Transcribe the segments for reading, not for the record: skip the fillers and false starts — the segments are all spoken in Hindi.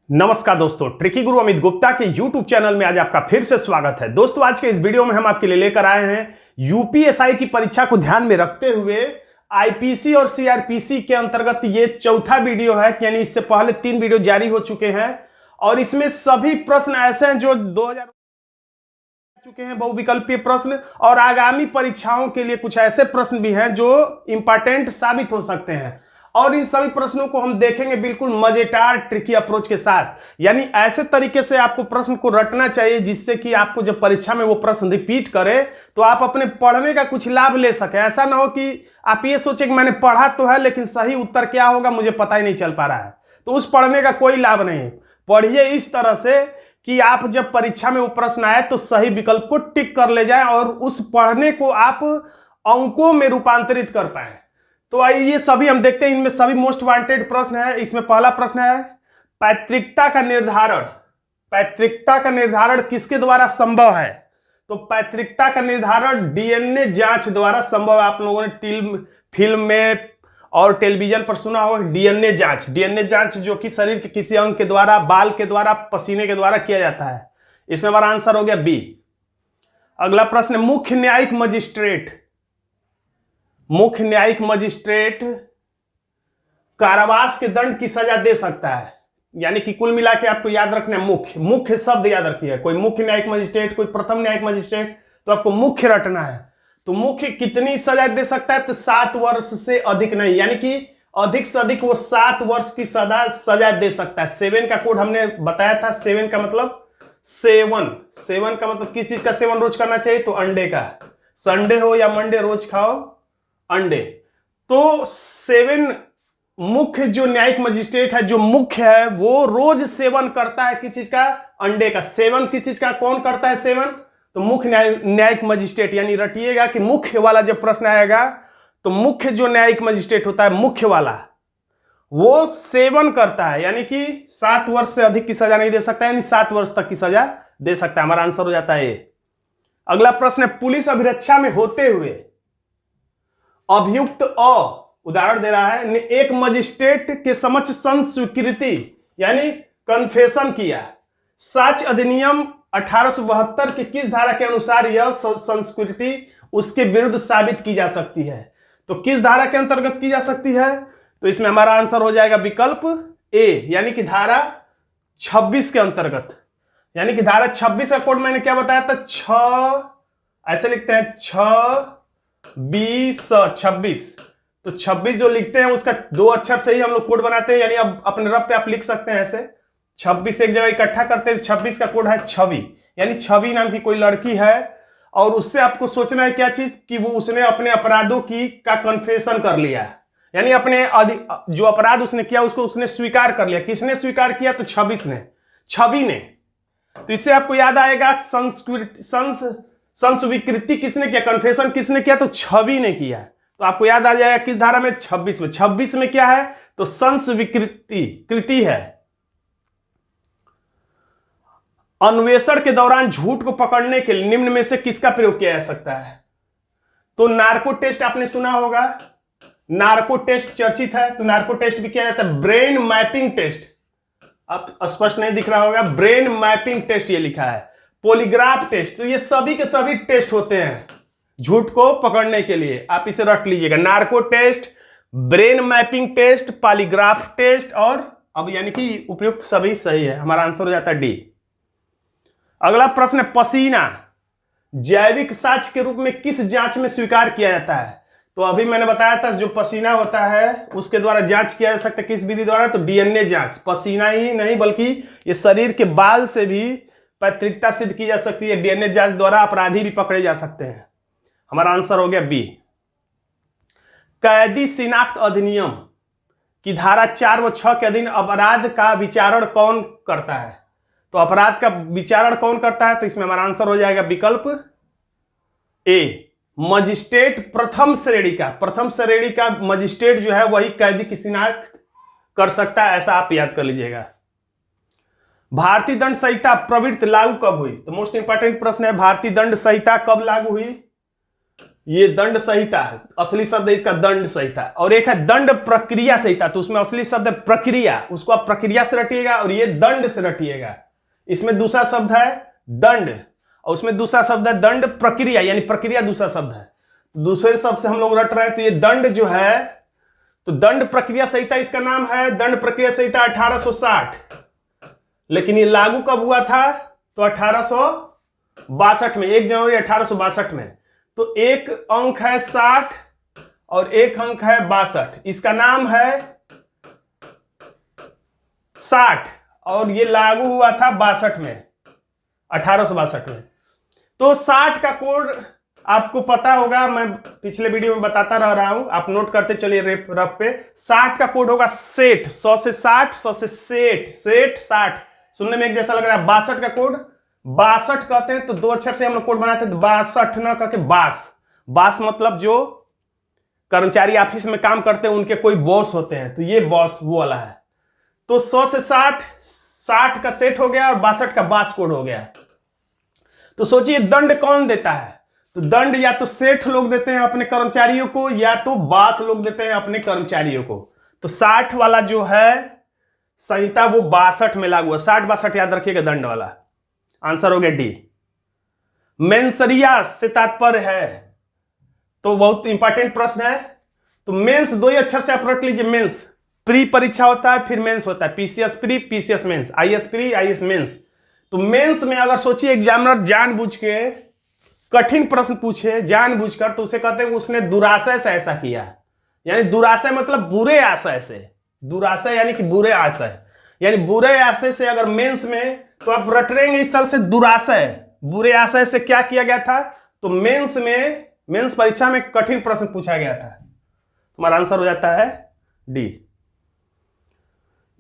नमस्कार दोस्तों, ट्रिकी गुरु अमित गुप्ता के YouTube चैनल में आज आपका फिर से स्वागत है। दोस्तों, आज के इस वीडियो में हम आपके लिए लेकर आए हैं यूपीएसआई की परीक्षा को ध्यान में रखते हुए आईपीसी और सीआरपीसी के अंतर्गत ये चौथा वीडियो है। यानी इससे पहले 3 वीडियो जारी हो चुके हैं और इसमें सभी प्रश्न ऐसे हैं जो 2000 चुके हैं, बहुविकल्पीय प्रश्न, और आगामी परीक्षाओं के लिए कुछ ऐसे प्रश्न भी हैं जो इंपॉर्टेंट साबित हो सकते हैं। और इन सभी प्रश्नों को हम देखेंगे बिल्कुल मजेदार ट्रिकी अप्रोच के साथ। यानी ऐसे तरीके से आपको प्रश्न को रटना चाहिए जिससे कि आपको जब परीक्षा में वो प्रश्न रिपीट करे तो आप अपने पढ़ने का कुछ लाभ ले सके। ऐसा ना हो कि आप ये सोचे कि मैंने पढ़ा तो है लेकिन सही उत्तर क्या होगा मुझे पता ही नहीं चल पा रहा है, तो उस पढ़ने का कोई लाभ नहीं। पढ़िए इस तरह से कि आप जब परीक्षा में वो प्रश्न आए तो सही विकल्प को टिक कर ले जाएं और उस पढ़ने को आप अंकों में रूपांतरित कर पाए। तो आइए ये सभी हम देखते हैं। इनमें सभी मोस्ट वांटेड प्रश्न है। इसमें पहला प्रश्न है पैतृकता का निर्धारण। पैतृकता का निर्धारण किसके द्वारा संभव है? तो पैतृकता का निर्धारण डीएनए जांच द्वारा संभव है। आप लोगों ने फिल्म में और टेलीविजन पर सुना होगा डीएनए जांच। डीएनए जांच जो कि शरीर के किसी अंग के द्वारा, बाल के द्वारा, पसीने के द्वारा किया जाता है। इसमें हमारा आंसर हो गया बी। अगला प्रश्न, मुख्य न्यायिक मजिस्ट्रेट। मुख्य न्यायिक मजिस्ट्रेट कारावास के दंड की सजा दे सकता है। यानी कि कुल मिला के आपको याद रखना है मुख्य। मुख्य शब्द याद रखिए। कोई मुख्य न्यायिक मजिस्ट्रेट, कोई प्रथम न्यायिक मजिस्ट्रेट, तो आपको मुख्य रटना है। तो मुख्य कितनी सजा दे सकता है? तो 7 वर्ष से अधिक नहीं, यानी कि अधिक से अधिक वो 7 वर्ष की सजा दे सकता है। 7 का कोड हमने बताया था। 7 का मतलब सेवन। 7 का मतलब किस चीज का सेवन रोज करना चाहिए? तो अंडे का। संडे हो या मंडे रोज खाओ अंडे। तो 7 मुख्य जो न्यायिक मजिस्ट्रेट है, जो मुख्य है, वो रोज सेवन करता है किस चीज का? अंडे का। सेवन किस चीज का कौन करता है सेवन? तो मुख्य न्यायिक मजिस्ट्रेट। यानी रटिएगा कि मुख्य वाला जब प्रश्न आएगा तो मुख्य जो न्यायिक मजिस्ट्रेट होता है, मुख्य वाला, वो सेवन करता है। यानी कि 7 वर्ष से अधिक की सजा नहीं दे सकता, यानी 7 वर्ष तक की सजा दे सकता है। हमारा आंसर हो जाता है ये। अगला प्रश्न है, पुलिस अभिरक्षा में होते हुए अभियुक्त उदाहरण दे रहा है, ने एक मजिस्ट्रेट के समक्ष संस्वीकृति यानी कन्फेशन किया। साक्ष्य अधिनियम 1872 के किस धारा के अनुसार यह संस्कृति उसके विरुद्ध साबित की जा सकती है? तो किस धारा के अंतर्गत की जा सकती है? तो इसमें हमारा आंसर हो जाएगा विकल्प ए, यानी कि धारा 26 के अंतर्गत। यानी कि धारा 26 का कोड मैंने क्या बताया था? 6, ऐसे लिखते हैं 26। तो 26 जो लिखते हैं उसका 2 अक्षर से ही हम लोग कोड बनाते हैं। यानी अब अपने रफ पे आप लिख सकते हैं ऐसे 26 एक जगह इकट्ठा करते हैं। 26 का कोड है छवि। यानी छवि नाम की कोई लड़की है और उससे आपको सोचना है क्या चीज? कि वो उसने अपने अपराधों का कन्फेशन कर लिया। यानी अपने जो अपराध उसने किया उसको उसने स्वीकार कर लिया। किसने स्वीकार किया? तो 26 ने, छवि ने। तो इससे आपको याद आएगा संस्वीकृति किसने किया, कन्फेशन किसने किया? तो छवि ने किया। तो आपको याद आ जाएगा किस धारा में? 26 में। 26 में क्या है? तो संस्वीकृति है। अन्वेषण के दौरान झूठ को पकड़ने के लिए निम्न में से किसका प्रयोग किया जा सकता है? तो नार्को टेस्ट आपने सुना होगा। नार्को टेस्ट चर्चित है, तो नार्को टेस्ट भी किया जाता है। ब्रेन मैपिंग टेस्ट, अब स्पष्ट नहीं दिख रहा होगा, ब्रेन मैपिंग टेस्ट ये लिखा है। पॉलीग्राफ टेस्ट, तो ये सभी के सभी टेस्ट होते हैं झूठ को पकड़ने के लिए। आप इसे रट लीजिएगा, narco test, brain mapping test, polygraph test, और अब यानी कि उपयुक्त सभी सही है। हमारा आंसर हो जाता है डी। अगला प्रश्न है, पसीना जैविक साक्ष्य के रूप में किस जांच में स्वीकार किया जाता है? तो अभी मैंने बताया था जो पसीना होता है उसके द्वारा जांच किया जा सकता है। किस विधि द्वारा? तो डीएनए जांच। पसीना ही नहीं बल्कि ये शरीर के बाल से भी पैतृकता सिद्ध की जा सकती है। डीएनए जांच द्वारा अपराधी भी पकड़े जा सकते हैं। हमारा आंसर हो गया बी। कैदी शिनाख्त अधिनियम की धारा 4 व 6 के अधीन अपराध का विचारण कौन करता है? तो अपराध का विचारण कौन करता है? तो इसमें हमारा आंसर हो जाएगा विकल्प ए, मजिस्ट्रेट प्रथम श्रेणी का। प्रथम श्रेणी का मजिस्ट्रेट जो है वही कैदी की शिनाख्त कर सकता है, ऐसा आप याद कर लीजिएगा। भारतीय दंड संहिता प्रवृत्ति लागू कब हुई? तो मोस्ट इंपॉर्टेंट प्रश्न है, भारतीय दंड संहिता कब लागू हुई? ये दंड संहिता है, असली शब्द है इसका दंड संहिता, और एक है दंड प्रक्रिया संहिता, तो उसमें असली शब्द है प्रक्रिया, उसको आप प्रक्रिया से रटिएगा और ये दंड से रटिएगा। इसमें दूसरा शब्द है दंड और उसमें दूसरा शब्द है दंड प्रक्रिया, यानी प्रक्रिया दूसरा शब्द है। तो दूसरे शब्द से हम लोग रट रहे हैं, तो ये दंड जो है, तो दंड प्रक्रिया संहिता इसका नाम है दंड प्रक्रिया संहिता 1860। लेकिन ये लागू कब हुआ था? तो 1862 में, 1 जनवरी 1862 में। तो एक अंक है 60 और एक अंक है 62, इसका नाम है 60 और ये लागू हुआ था 62 में, 1862 में। तो 60 का कोड आपको पता होगा, मैं पिछले वीडियो में बताता रह रहा हूं, आप नोट करते चलिए रफ पे। 60 का कोड होगा सेठ, 100 से 60, 100 से सेठ, सेठ 60, सुनने में एक जैसा लग रहा है। 62 का कोड 62 कहते हैं, तो 2 अक्षर से हम लोग कोड बनाते हैं, 62 ना कहके बास। बास मतलब जो कर्मचारी ऑफिस में काम करते हैं उनके कोई बॉस होते हैं, तो ये बॉस वो वाला है। तो 100 से 60, 60 का सेठ हो गया और 62 का बास कोड हो गया। तो सोचिए दंड कौन देता है? तो दंड या तो सेठ लोग देते हैं अपने कर्मचारियों को, या तो बास लोग देते हैं अपने कर्मचारियों को। तो 60 वाला जो है संहिता वो 62 में लागू है, 60-62 याद रखिएगा दंड वाला। आंसर हो गया डी। मेंसरिया से तात्पर्य है, तो बहुत इंपॉर्टेंट प्रश्न है। तो मेंस 2 ही अक्षर से आप रख लीजिए, मेंस प्री परीक्षा होता है, फिर मेंस होता है, PCS pre, PCS mains, IAS pre, IAS mains. तो मेंस में अगर सोचिए एग्जामिनर जानबूझ के कठिन प्रश्न पूछे जानबूझकर, तो उसे कहते हैं उसने दुराशय से ऐसा किया। यानी दुराशय मतलब बुरे आशय से, दुराशय यानी कि बुरे आशय, यानी बुरे आशय से अगर मेंस में, तो आप रट रहेंगे इस तरह से दुराशय, बुरे आशय से क्या किया गया था? तो मेंस में, मेंस परीक्षा में कठिन प्रश्न पूछा गया था। तुम्हारा आंसर हो जाता है डी।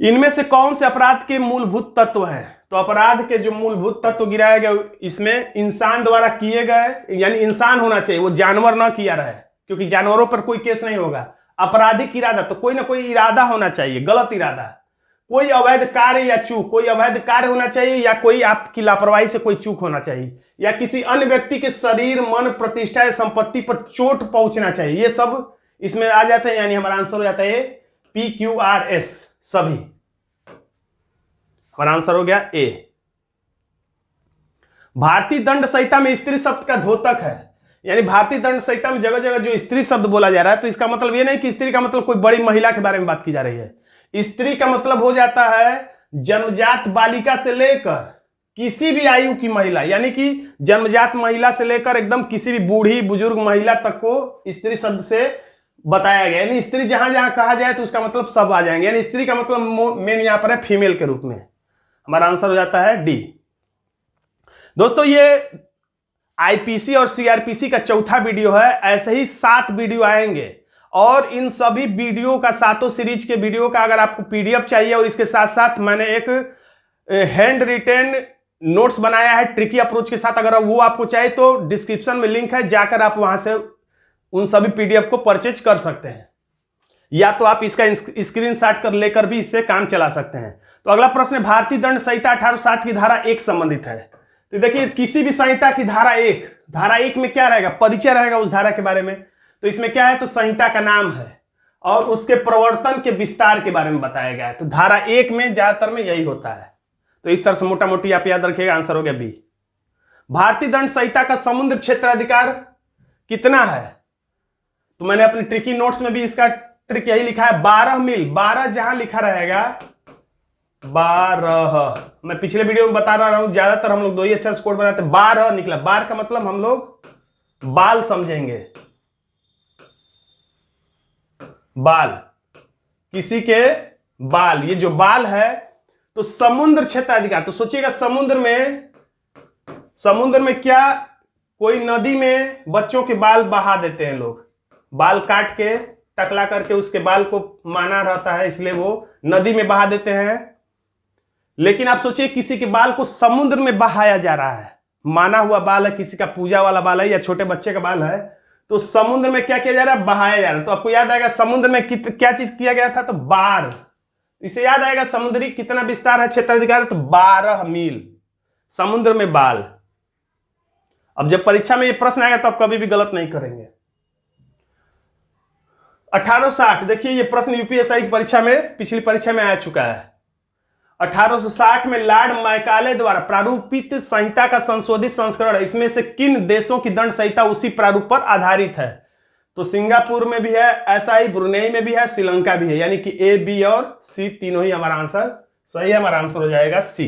इनमें से कौन से अपराध के मूलभूत तत्व हैं? तो अपराध के जो मूलभूत तत्व गिराए गए, इसमें इंसान द्वारा किए गए, यानी इंसान होना चाहिए, वो जानवर ना किया रहे, क्योंकि जानवरों पर कोई केस नहीं होगा। आपराधिक इरादा, तो कोई ना कोई इरादा होना चाहिए, गलत इरादा, कोई अवैध कार्य या चूक, कोई अवैध कार्य होना चाहिए, या कोई आपकी लापरवाही से कोई चूक होना चाहिए, या किसी अन्य व्यक्ति के शरीर, मन, प्रतिष्ठा या संपत्ति पर चोट पहुंचना चाहिए। ये सब इसमें आ जाते हैं, यानी हमारा आंसर हो जाता है PQRS, सभी। हमारा आंसर हो गया ए। भारतीय दंड संहिता में स्त्री शब्द का द्योतक है, यानी भारतीय दंड संहिता में जगह जगह जो स्त्री शब्द बोला जा रहा है, तो इसका मतलब ये नहीं कि स्त्री का मतलब कोई बड़ी महिला के बारे में बात की जा रही है। स्त्री का मतलब हो जाता है जन्मजात बालिका से लेकर किसी भी आयु की महिला, यानी कि जन्मजात महिला से लेकर एकदम किसी भी बूढ़ी बुजुर्ग महिला तक को स्त्री शब्द से बताया गया। यानी स्त्री जहां जहां कहा जाए तो उसका मतलब सब आ जाएंगे, यानी स्त्री का मतलब मेन यहां पर है फीमेल के रूप में। हमारा आंसर हो जाता है डी। दोस्तों ये आईपीसी और सीआरपीसी का चौथा वीडियो है, ऐसे ही 7 वीडियो आएंगे, और इन सभी वीडियो का, 7 सीरीज के वीडियो का अगर आपको पीडीएफ चाहिए, और इसके साथ साथ मैंने एक हैंड रिटेन नोट्स बनाया है ट्रिकी अप्रोच के साथ, अगर वो आपको चाहिए तो डिस्क्रिप्शन में लिंक है, जाकर आप वहां से उन सभी पीडीएफ को परचेज कर सकते हैं, या तो आप इसका स्क्रीनशॉट कर लेकर भी इससे काम चला सकते हैं। तो अगला प्रश्न, भारतीय दंड संहिता 1860 की धारा 1 संबंधित है। तो देखिए किसी भी संहिता की धारा 1, धारा 1 में क्या रहेगा? परिचय रहेगा उस धारा के बारे में। तो इसमें क्या है? तो संहिता का नाम है और उसके प्रवर्तन के विस्तार के बारे में बताया गया है। तो धारा 1 में ज्यादातर में यही होता है। तो इस तरह से मोटा मोटी आप याद रखिएगा, आंसर हो गया बी। भारतीय दंड संहिता का समुद्र क्षेत्र अधिकार कितना है? तो मैंने अपने ट्रिकी नोट्स में भी इसका ट्रिक यही लिखा है, 12 मील। 12 जहां लिखा रहेगा 12, मैं पिछले वीडियो में बता रहा हूं, ज्यादातर हम लोग 2 ही अक्षर से कोड बनाते हैं। 12 निकला, 12 का मतलब हम लोग बाल समझेंगे, बाल, किसी के बाल, ये जो बाल है। तो समुद्र क्षेत्र अधिकार, तो सोचिएगा समुद्र में क्या, कोई नदी में बच्चों के बाल बहा देते हैं लोग, बाल काट के टकला करके उसके बाल को माना रहता है, इसलिए वो नदी में बहा देते हैं। लेकिन आप सोचिए किसी के बाल को समुद्र में बहाया जा रहा है, माना हुआ बाल है, किसी का पूजा वाला बाल है या छोटे बच्चे का बाल है, तो समुद्र में क्या किया जा रहा है? बहाया जा रहा है। तो आपको याद आएगा समुद्र में क्या चीज किया गया था? तो बार। इसे याद आएगा समुद्री कितना विस्तार है क्षेत्राधिकार? तो 12 मील, समुद्र में बाल। अब जब परीक्षा में ये प्रश्न आएगा तो आप कभी भी गलत नहीं करेंगे। 1860, देखिए ये प्रश्न यूपीएसआई की परीक्षा में, पिछली परीक्षा में आ चुका है। 1860 में लॉर्ड मैकाले द्वारा प्रारूपित संहिता का संशोधित संस्करण, इसमें से किन देशों की दंड संहिता उसी प्रारूप पर आधारित है? तो सिंगापुर में भी है, ऐसा ही ब्रुनेई में भी है, श्रीलंका भी है, यानी कि ए, बी और सी तीनों ही हमारा आंसर सही है। हमारा आंसर हो जाएगा सी।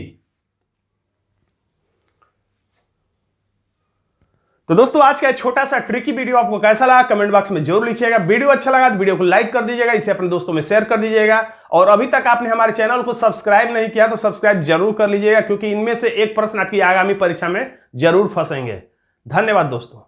तो दोस्तों आज का छोटा सा ट्रिकी वीडियो आपको कैसा लगा कमेंट बॉक्स में जरूर लिखिएगा। वीडियो अच्छा लगा तो वीडियो को लाइक कर दीजिएगा, इसे अपने दोस्तों में शेयर कर दीजिएगा, और अभी तक आपने हमारे चैनल को सब्सक्राइब नहीं किया तो सब्सक्राइब जरूर कर लीजिएगा, क्योंकि इनमें से एक प्रश्न आपकी आगामी परीक्षा में जरूर फंसेंगे। धन्यवाद दोस्तों।